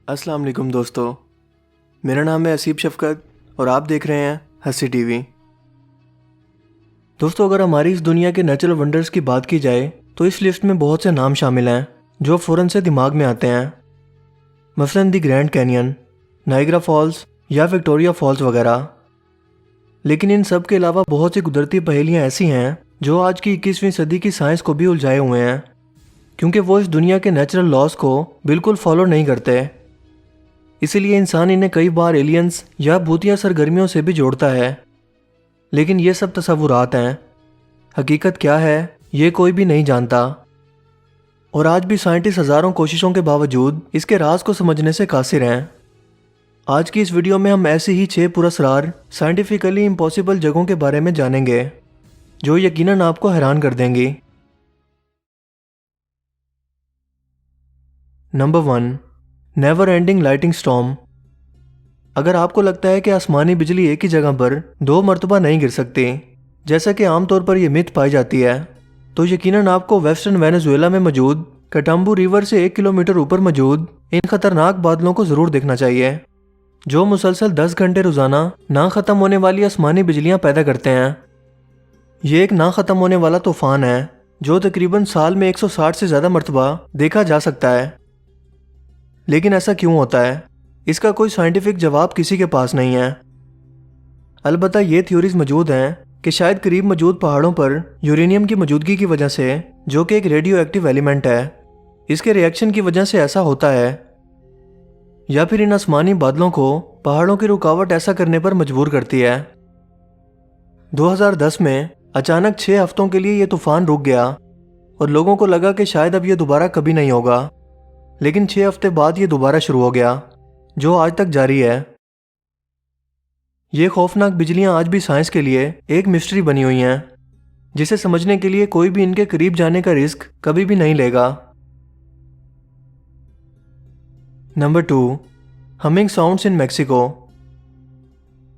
अस्सलाम वालेकुम दोस्तों, मेरा नाम है असीब शफ़क़त और आप देख रहे हैं हंसी टीवी। दोस्तों, अगर हमारी इस दुनिया के नेचुरल वंडर्स की बात की जाए तो इस लिस्ट में बहुत से नाम शामिल हैं जो फ़ौरन से दिमाग में आते हैं। मसलन दी ग्रैंड कैनियन, नाइग्रा फॉल्स या विक्टोरिया फॉल्स वगैरह। लेकिन इन सब के अलावा बहुत सी कुदरती पहेलियाँ ऐसी हैं जो आज की 21वीं सदी की साइंस को भी उलझाए हुए हैं, क्योंकि वो इस दुनिया के नेचुरल लॉज को बिल्कुल फॉलो नहीं करते। इसीलिए इंसान इन्हें कई बार एलियंस या भूतिया सरगर्मियों से भी जोड़ता है। लेकिन ये सब तस्वुरात हैं, हकीकत क्या है ये कोई भी नहीं जानता। और आज भी साइंटिस्ट हज़ारों कोशिशों के बावजूद इसके राज को समझने से कासिर हैं। आज की इस वीडियो में हम ऐसी ही 6 पुरस्कार साइंटिफिकली इम्पॉसिबल जगहों के बारे में जानेंगे जो यकीनन आपको हैरान कर देंगी। Number 1, never ending lighting storm. अगर आपको लगता है कि आसमानी बिजली एक ही जगह पर 2 मरतबा नहीं गिर सकती, जैसा कि आमतौर पर यह मिथ पाई जाती है, तो यकीनन आपको वेस्टर्न वेनेजुएला में मौजूद कटाम्बू रिवर से 1 किलोमीटर ऊपर मौजूद इन खतरनाक बादलों को ज़रूर देखना चाहिए, जो मुसलसल 10 घंटे रोज़ाना ना ख़त्म होने वाली आसमानी बिजलियाँ पैदा करते हैं। ये एक ना ख़त्म होने वाला तूफ़ान है जो तकरीबन साल में 160 से ज़्यादा मरतबा देखा जा सकता है। लेकिन ऐसा क्यों होता है, इसका कोई साइंटिफिक जवाब किसी के पास नहीं है। अलबत्ता ये थ्योरीज मौजूद हैं कि शायद करीब मौजूद पहाड़ों पर यूरेनियम की मौजूदगी की वजह से, जो कि एक रेडियो एक्टिव एलिमेंट है, इसके रिएक्शन की वजह से ऐसा होता है, या फिर इन आसमानी बादलों को पहाड़ों की रुकावट ऐसा करने पर मजबूर करती है। 2010 में अचानक 6 हफ्तों के लिए यह तूफान रुक गया और लोगों को लगा कि शायद अब यह दोबारा कभी नहीं होगा। लेकिन 6 हफ्ते बाद ये दोबारा शुरू हो गया, जो आज तक जारी है। ये खौफनाक बिजलियां आज भी साइंस के लिए एक मिस्ट्री बनी हुई हैं, जिसे समझने के लिए कोई भी इनके करीब जाने का रिस्क कभी भी नहीं लेगा। नंबर 2, हमिंग साउंड्स इन मैक्सिको।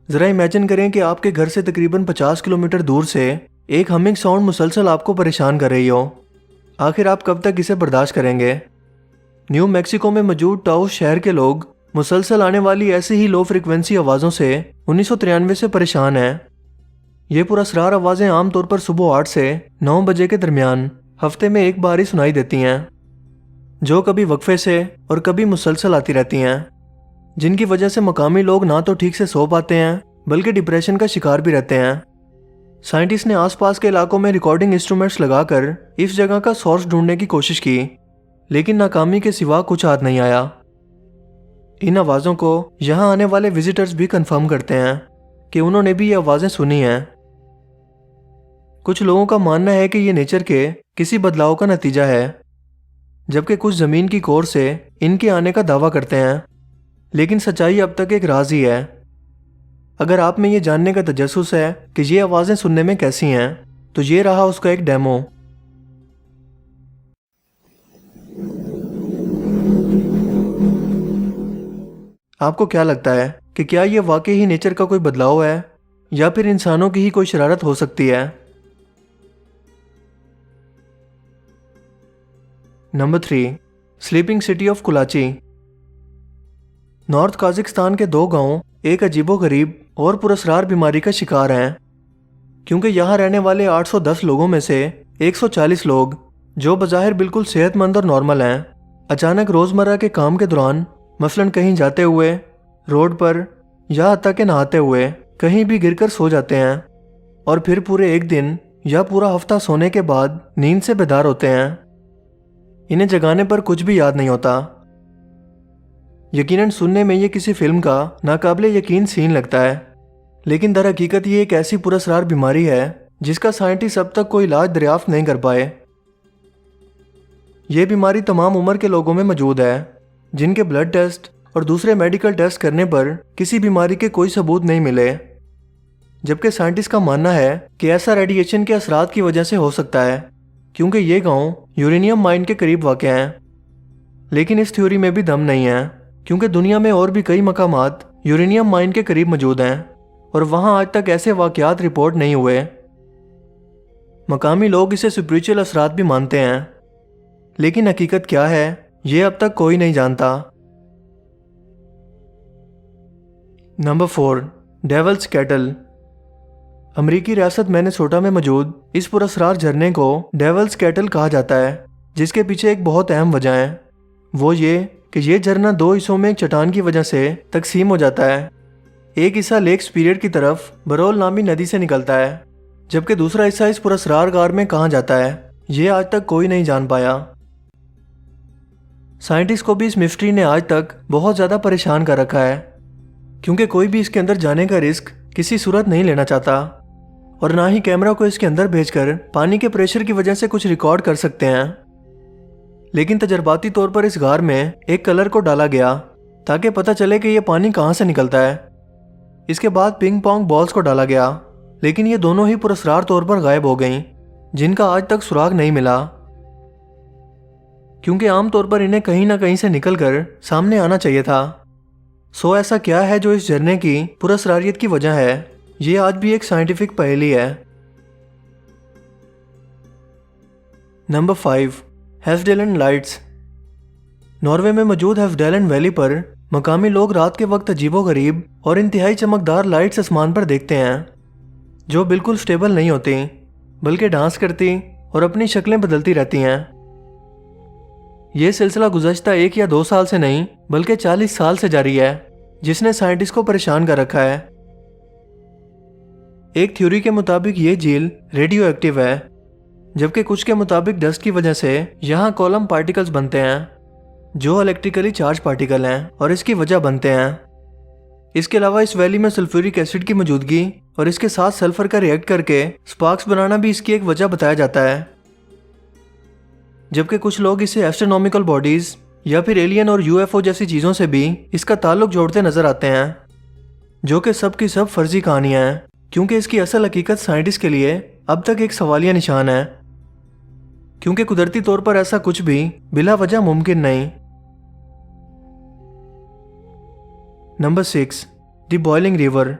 ज़रा इमेजिन करें कि आपके घर से तकरीबन 50 किलोमीटर दूर से एक हमिंग साउंड मुसलसल आपको परेशान कर रही हो। आखिर आप कब तक इसे बर्दाश्त करेंगे? न्यू मैक्सिको में मौजूद टाउस शहर के लोग मुसलसल आने वाली ऐसी ही लो फ्रिक्वेंसी आवाज़ों से 1993 से परेशान हैं। ये पुरअसरार आवाज़ें आमतौर पर सुबह 8 से 9 बजे के दरमियान हफ्ते में एक बार ही सुनाई देती हैं, जो कभी वक्फे से और कभी मुसलसल आती रहती हैं, जिनकी वजह से मकामी लोग ना तो ठीक से सो पाते हैं बल्कि डिप्रेशन का शिकार भी रहते हैं। साइंटिस्ट ने आसपास के इलाकों में रिकॉर्डिंग इंस्ट्रूमेंट्स लगाकर इस जगह का सोर्स ढूंढने की कोशिश की, लेकिन नाकामी के सिवा कुछ हाथ नहीं आया। इन आवाज़ों को यहाँ आने वाले विजिटर्स भी कंफर्म करते हैं कि उन्होंने भी ये आवाज़ें सुनी हैं। कुछ लोगों का मानना है कि ये नेचर के किसी बदलाव का नतीजा है, जबकि कुछ ज़मीन की कोर से इनके आने का दावा करते हैं। लेकिन सच्चाई अब तक एक राज ही है। अगर आप में ये जानने का तजस्सुस है कि ये आवाज़ें सुनने में कैसी हैं, तो ये रहा उसका एक डेमो। आपको क्या लगता है कि क्या ये वाकई ही नेचर का कोई बदलाव है या फिर इंसानों की ही कोई शरारत हो सकती है? Number 3, sleeping city of Kalachi. North Kazakhstan के 2 गांव एक अजीबोगरीब और पुरअसरार बीमारी का शिकार हैं, क्योंकि यहाँ रहने वाले 810 लोगों में से 140 लोग, जो बज़ाहिर बिल्कुल सेहतमंद और नॉर्मल हैं, अचानक रोज़मर्रा के काम के दौरान, मसलन कहीं जाते हुए, रोड पर या हत्ता के नहाते हुए कहीं भी गिरकर सो जाते हैं और फिर पूरे एक दिन या पूरा हफ्ता सोने के बाद नींद से बेदार होते हैं। इन्हें जगाने पर कुछ भी याद नहीं होता। यकीनन सुनने में ये किसी फिल्म का नाकाबिले यकीन सीन लगता है, लेकिन दर हकीकत ये एक ऐसी पुरअसरार बीमारी है जिसका साइंटिस्ट अब तक कोई इलाज दरियाफ्त नहीं कर पाए। ये बीमारी तमाम उम्र के लोगों में मौजूद है, जिनके ब्लड टेस्ट और दूसरे मेडिकल टेस्ट करने पर किसी बीमारी के कोई सबूत नहीं मिले, जबकि साइंटिस्ट का मानना है कि ऐसा रेडिएशन के असरात की वजह से हो सकता है, क्योंकि ये गांव यूरेनियम माइन के करीब वाक़ हैं। लेकिन इस थ्योरी में भी दम नहीं है, क्योंकि दुनिया में और भी कई मकामात यूरेनियम माइन के करीब मौजूद हैं और वहाँ आज तक ऐसे वाक़यात रिपोर्ट नहीं हुए। मकामी लोग इसे स्पिरिचुअल असरात भी मानते हैं, लेकिन हकीकत क्या है ये अब तक कोई नहीं जानता। Number 4, Devil's Kettle. अमेरिकी रियासत मिनेसोटा में मौजूद इस पुरस्कार झरने को डेविल्स कैटल कहा जाता है, जिसके पीछे एक बहुत अहम वजह है। वो ये कि ये झरना 2 हिस्सों में एक चट्टान की वजह से तकसीम हो जाता है। एक हिस्सा लेक स्पिरिट की तरफ बरोल नामी नदी से निकलता है, जबकि दूसरा हिस्सा इस पुरस्कार गार में कहाँ जाता है ये आज तक कोई नहीं जान पाया। साइंटिस्ट को भी इस मिस्ट्री ने आज तक बहुत ज़्यादा परेशान कर रखा है, क्योंकि कोई भी इसके अंदर जाने का रिस्क किसी सूरत नहीं लेना चाहता, और ना ही कैमरा को इसके अंदर भेजकर पानी के प्रेशर की वजह से कुछ रिकॉर्ड कर सकते हैं। लेकिन तजर्बाती तौर पर इस गार में एक कलर को डाला गया ताकि पता चले कि यह पानी कहाँ से निकलता है। इसके बाद पिंग पोंग बॉल्स को डाला गया, लेकिन ये दोनों ही पुरस्कार तौर पर गायब हो गईं, जिनका आज तक सुराग नहीं मिला, क्योंकि आमतौर पर इन्हें कहीं ना कहीं से निकलकर सामने आना चाहिए था। सो ऐसा क्या है जो इस झरने की पुरस्कारियत की वजह है, ये आज भी एक साइंटिफिक पहेली है। Number 5, हेफडेलन lights. नॉर्वे में मौजूद हेफडेलन वैली पर मकामी लोग रात के वक्त अजीबोगरीब और इंतहाई चमकदार लाइट्स आसमान पर देखते हैं, जो बिल्कुल स्टेबल नहीं होती, बल्कि डांस करती और अपनी शक्लें बदलती रहती हैं। ये सिलसिला गुज़श्ता 1 या 2 साल से नहीं बल्कि 40 साल से जारी है, जिसने साइंटिस्ट को परेशान कर रखा है। एक थ्योरी के मुताबिक ये झील रेडियो एक्टिव है, जबकि कुछ के मुताबिक डस्ट की वजह से यहाँ कॉलम पार्टिकल्स बनते हैं, जो इलेक्ट्रिकली चार्ज पार्टिकल हैं और इसकी वजह बनते हैं। इसके अलावा इस वैली में सल्फ्यूरिक एसिड की मौजूदगी और इसके साथ सल्फर का रिएक्ट करके स्पार्क्स बनाना भी इसकी एक वजह बताया जाता है। जबकि कुछ लोग इसे एस्ट्रोनॉमिकल बॉडीज या फिर एलियन और यूएफओ जैसी चीज़ों से भी इसका ताल्लुक जोड़ते नजर आते हैं, जो कि सब की सब फर्जी कहानियां हैं, क्योंकि इसकी असल हकीकत साइंटिस्ट के लिए अब तक एक सवालिया निशान है, क्योंकि कुदरती तौर पर ऐसा कुछ भी बिला वजह मुमकिन नहीं। Number 6, the boiling river.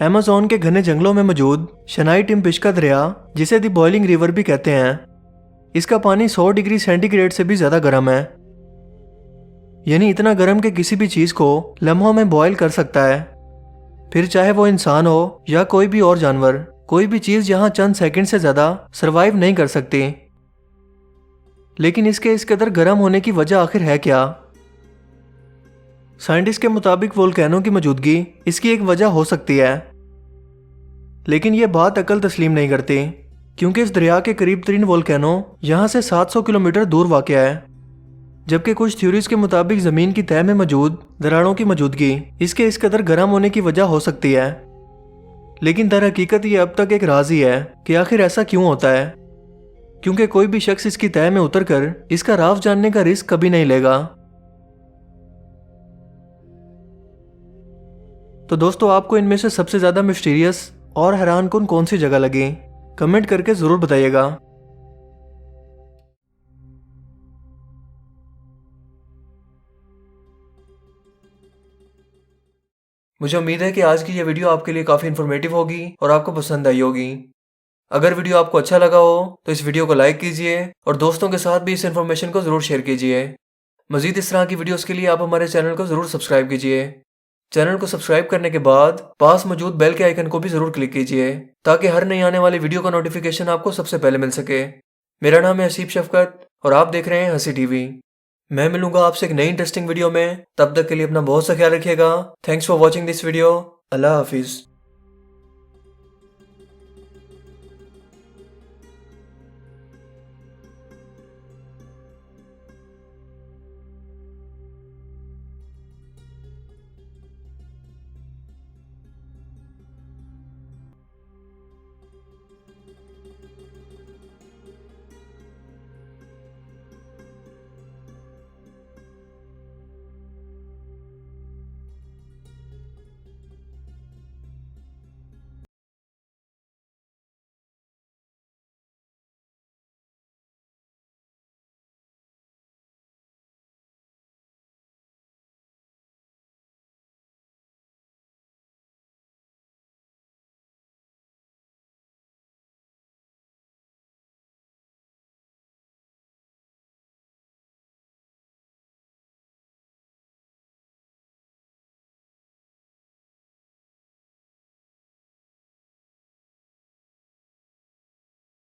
Amazon के घने जंगलों में मौजूद शनाई टिम्पिश्का दरिया, जिसे द बॉइलिंग रिवर भी कहते हैं, इसका पानी 100 डिग्री सेंटीग्रेड से भी ज़्यादा गर्म है, यानी इतना गर्म कि किसी भी चीज़ को लम्हों में बॉयल कर सकता है, फिर चाहे वो इंसान हो या कोई भी और जानवर। कोई भी चीज़ यहाँ चंद सेकंड से ज़्यादा सरवाइव नहीं कर सकती। लेकिन इसके इस कदर गर्म होने की वजह आखिर है क्या? साइंटिस्ट के मुताबिक वोल्केनों की मौजूदगी इसकी एक वजह हो सकती है, लेकिन यह बात अकल तस्लीम नहीं करती, क्योंकि इस दरिया के करीब तरीन वोल्केनो यहाँ से 700 किलोमीटर दूर वाक़ है, जबकि कुछ थ्योरीज के मुताबिक ज़मीन की तह में मौजूद दरारों की मौजूदगी इसके इस कदर गर्म होने की वजह हो सकती है। लेकिन दर हकीकत ये अब तक एक राज ही है कि आखिर ऐसा क्यों होता है, क्योंकि कोई भी शख्स इसकी तह में उतरकर इसका राज जानने का रिस्क कभी नहीं लेगा। तो दोस्तों, आपको इनमें से सबसे ज़्यादा मिस्टीरियस और हैरानकुन कौन सी जगह लगी? कमेंट करके ज़रूर बताइएगा। मुझे उम्मीद है कि आज की ये वीडियो आपके लिए काफ़ी इन्फॉर्मेटिव होगी और आपको पसंद आई होगी। अगर वीडियो आपको अच्छा लगा हो तो इस वीडियो को लाइक कीजिए और दोस्तों के साथ भी इस इन्फॉर्मेशन को ज़रूर शेयर कीजिए। मज़ीद इस तरह की वीडियोस के लिए आप हमारे चैनल को ज़रूर सब्सक्राइब कीजिए। चैनल को सब्सक्राइब करने के बाद पास मौजूद बेल के आइकन को भी ज़रूर क्लिक कीजिए, ताकि हर नई आने वाली वीडियो का नोटिफिकेशन आपको सबसे पहले मिल सके। मेरा नाम है हसीब शफकत और आप देख रहे हैं हंसी टीवी। मैं मिलूंगा आपसे एक नई इंटरेस्टिंग वीडियो में। तब तक के लिए अपना बहुत सा ख्याल रखिएगा। Thanks for watching this video. अल्लाह हाफिज़।